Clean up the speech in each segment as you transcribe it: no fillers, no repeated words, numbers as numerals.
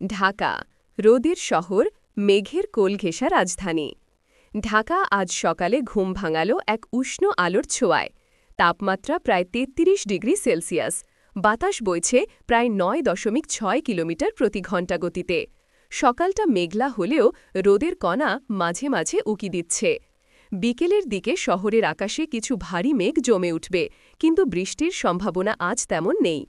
ঢাকা রোদের শহর, মেঘের কোল ঘেঁষা রাজধানী। ঢাকা আজ সকালে ঘুম ভাঙাল এক উষ্ণ আলোর ছোঁয়ায়। তাপমাত্রা প্রায় ৩৩ ডিগ্রি সেলসিয়াস, বাতাস বইছে প্রায় ৯.৬ কিলোমিটার প্রতি ঘণ্টা গতিতে। সকালটা মেঘলা হলেও রোদের কণা মাঝে মাঝে উকি দিচ্ছে। বিকেলের দিকে শহরের আকাশে কিছু ভারী মেঘ জমে উঠবে, কিন্তু বৃষ্টির সম্ভাবনা আজ তেমন নেই।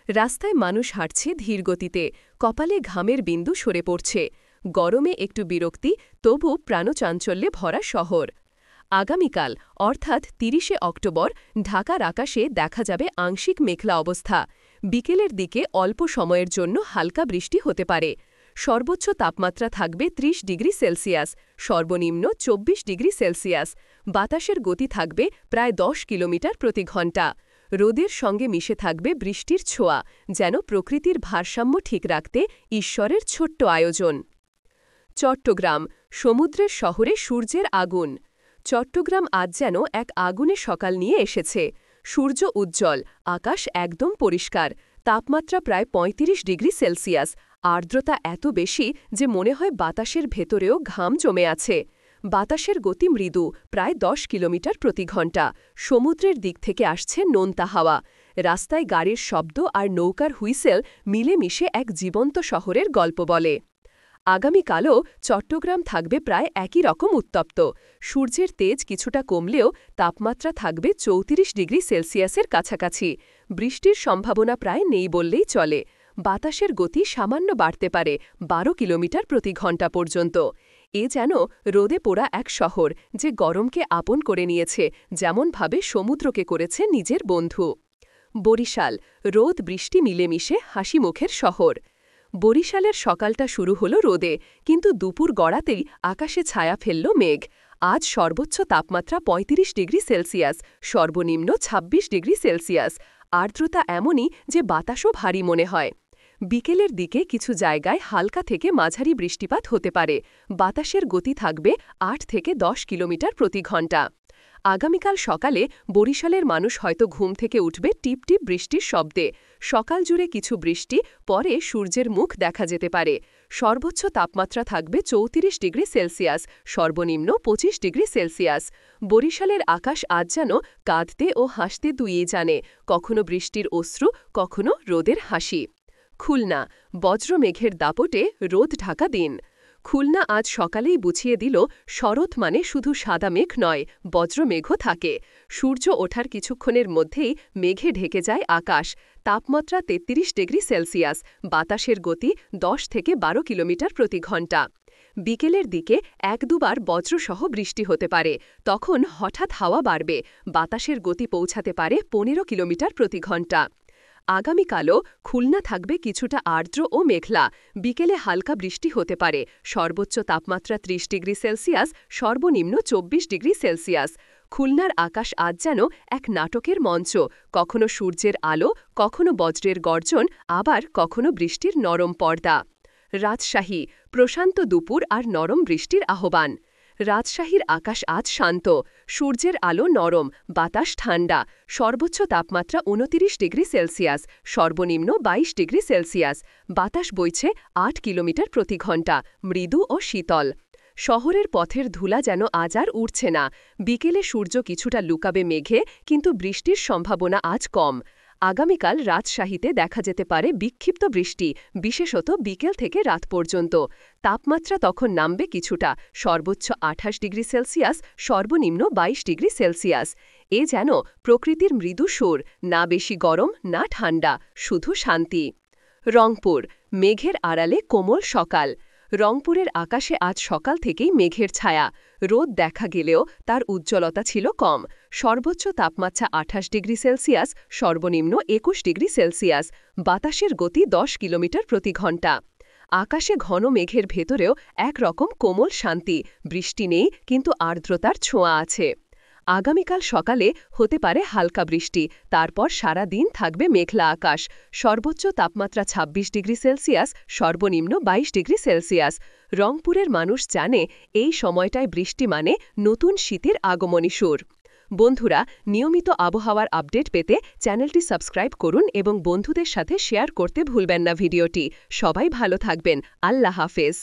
রাস্তায় মানুষ হাঁটছে ধীর গতিতে, কপালে ঘামের বিন্দু সরে পড়ছে। গরমে একটু বিরক্তি, তবু প্রাণচাঞ্চল্যে ভরা শহর। আগামীকাল অর্থাৎ ৩০শে অক্টোবর ঢাকার আকাশে দেখা যাবে আংশিক মেঘলা অবস্থা। বিকেলের দিকে অল্প সময়ের জন্য হালকা বৃষ্টি হতে পারে। সর্বোচ্চ তাপমাত্রা থাকবে ৩০ ডিগ্রি সেলসিয়াস, সর্বনিম্ন ২৪ ডিগ্রি সেলসিয়াস। বাতাসের গতি থাকবে প্রায় ১০ কিলোমিটার প্রতি ঘণ্টা। রোদের সঙ্গে মিশে থাকবে বৃষ্টির ছোঁয়া, যেন প্রকৃতির ভারসাম্য ঠিক রাখতে ঈশ্বরের ছোট্ট আয়োজন। চট্টগ্রাম সমুদ্রের শহরে সূর্যের আগুন। চট্টগ্রাম আজ যেন এক আগুনের সকাল নিয়ে এসেছে। সূর্য উজ্জ্বল, আকাশ একদম পরিষ্কার, তাপমাত্রা প্রায় ৩৫ ডিগ্রি সেলসিয়াস। আর্দ্রতা এত বেশি যে মনে হয় বাতাসের ভেতরেও ঘাম জমে আছে। বাতাসের গতি মৃদু, প্রায় ১০ কিলোমিটার প্রতি ঘণ্টা। সমুদ্রের দিক থেকে আসছে নোনতা হাওয়া। রাস্তায় গাড়ির শব্দ আর নৌকার হুইসেল মিলেমিশে এক জীবন্ত শহরের গল্প বলে। আগামীকালও চট্টগ্রাম থাকবে প্রায় একই রকম উত্তপ্ত। সূর্যের তেজ কিছুটা কমলেও তাপমাত্রা থাকবে ৩৪ ডিগ্রি সেলসিয়াসের কাছাকাছি। বৃষ্টির সম্ভাবনা প্রায় নেই বললেই চলে। বাতাসের গতি সামান্য বাড়তে পারে ১২ কিলোমিটার প্রতি ঘণ্টা পর্যন্ত। এ যেন রোদে পোড়া এক শহর, যে গরমকে আপন করে নিয়েছে, যেমনভাবে সমুদ্রকে করেছে নিজের বন্ধু। বরিশাল রোদ বৃষ্টি মিলেমিশে হাসি মুখের শহর। বরিশালের সকালটা শুরু হল রোদে, কিন্তু দুপুর গড়াতেই আকাশে ছায়া ফেলল মেঘ। আজ সর্বোচ্চ তাপমাত্রা ৩৫ ডিগ্রি সেলসিয়াস, সর্বনিম্ন ২৬ ডিগ্রি সেলসিয়াস। আর্দ্রতা এমনই যে বাতাসও ভারী মনে হয়। বিকেলের দিকে কিছু জায়গায় হালকা থেকে মাঝারি বৃষ্টিপাত হতে পারে। বাতাসের গতি থাকবে ৮ থেকে ১০ কিলোমিটার প্রতি ঘণ্টা। আগামীকাল সকালে বরিশালের মানুষ হয়তো ঘুম থেকে উঠবে টিপ টিপ বৃষ্টির শব্দে। সকাল জুড়ে কিছু বৃষ্টি, পরে সূর্যের মুখ দেখা যেতে পারে। সর্বোচ্চ তাপমাত্রা থাকবে ৩৪ ডিগ্রি সেলসিয়াস, সর্বনিম্ন ২৫ ডিগ্রি সেলসিয়াস। বরিশালের আকাশ আজ যেন কাঁদতে ও হাসতে দুইই জানে, কখনো বৃষ্টির অশ্রু, কখনো রোদের হাসি। খুলনা বজ্রমেঘের দাপটে রোদ ঢাকা দিন। খুলনা আজ সকালেই বুঝিয়ে দিল, শরৎ মানে শুধু সাদা মেঘ নয়, বজ্রমেঘও থাকে। সূর্য ওঠার কিছুক্ষণের মধ্যেই মেঘে ঢেকে যায় আকাশ। তাপমাত্রা ৩৩ ডিগ্রি সেলসিয়াস, বাতাসের গতি ১০ থেকে ১২ কিলোমিটার প্রতি ঘণ্টা। বিকেলের দিকে এক দুবার বজ্রসহ বৃষ্টি হতে পারে, তখন হঠাৎ হাওয়া বাড়বে। বাতাসের গতি পৌঁছাতে পারে ১৫ কিলোমিটার প্রতি ঘণ্টা। আগামীকালও খুলনা থাকবে কিছুটা আর্দ্র ও মেঘলা। বিকেলে হালকা বৃষ্টি হতে পারে। সর্বোচ্চ তাপমাত্রা ৩০ ডিগ্রি সেলসিয়াস, সর্বনিম্ন ২৪ ডিগ্রি সেলসিয়াস। খুলনার আকাশ আজ যেন এক নাটকের মঞ্চ, কখনো সূর্যের আলো, কখনো বজ্রের গর্জন, আবার কখনো বৃষ্টির নরম পর্দা। রাজশাহী প্রশান্ত দুপুর আর নরম বৃষ্টির আহ্বান। রাজশাহীর আকাশ আজ শান্ত, সূর্যের আলো নরম, বাতাস ঠান্ডা। সর্বোচ্চ তাপমাত্রা ২৯ ডিগ্রি সেলসিয়াস, সর্বনিম্ন ২২ ডিগ্রি সেলসিয়াস। বাতাস বইছে ৮ কিলোমিটার প্রতি ঘণ্টা, মৃদু ও শীতল। শহরের পথের ধুলা যেন আজ আর উড়ছে না। বিকেলে সূর্য কিছুটা লুকাবে মেঘে, কিন্তু বৃষ্টির সম্ভাবনা আজ কম। আগামীকাল রাজশাহীতে দেখা যেতে পারে বিক্ষিপ্ত বৃষ্টি, বিশেষত বিকেল থেকে রাত পর্যন্ত। তাপমাত্রা তখন নামবে কিছুটা, সর্বোচ্চ ২৮ ডিগ্রি সেলসিয়াস, সর্বনিম্ন ২২ ডিগ্রি সেলসিয়াস। এ যেন প্রকৃতির মৃদু সুর, না বেশি গরম না ঠান্ডা, শুধু শান্তি। রংপুর মেঘের আড়ালে কোমল সকাল। রংপুরের আকাশে আজ সকাল থেকেই মেঘের ছায়া। রোদ দেখা গেলেও তার উজ্জ্বলতা ছিল কম। সর্বোচ্চ তাপমাত্রা ২৮ ডিগ্রি সেলসিয়াস, সর্বনিম্ন ২১ ডিগ্রি সেলসিয়াস। বাতাসের গতি ১০ কিলোমিটার প্রতি ঘণ্টা। আকাশে ঘন মেঘের ভেতরেও একরকম কোমল শান্তি। বৃষ্টি নেই, কিন্তু আর্দ্রতার ছোঁয়া আছে। আগামীকাল সকালে হতে পারে হালকা বৃষ্টি, তারপর সারা দিন থাকবে মেঘলা আকাশ। সর্বোচ্চ তাপমাত্রা ২৬ ডিগ্রি সেলসিয়াস, সর্বনিম্ন ২২ ডিগ্রি সেলসিয়াস। রংপুরের মানুষ জানে, এই সময়টায় বৃষ্টি মানে নতুন শীতের আগমনী সুর। বন্ধুরা, নিয়মিত আবহাওয়ার আপডেট পেতে চ্যানেলটি সাবস্ক্রাইব করুন এবং বন্ধুদের সাথে শেয়ার করতে ভুলবেন না ভিডিওটি। সবাই ভালো থাকবেন। আল্লাহ হাফেজ।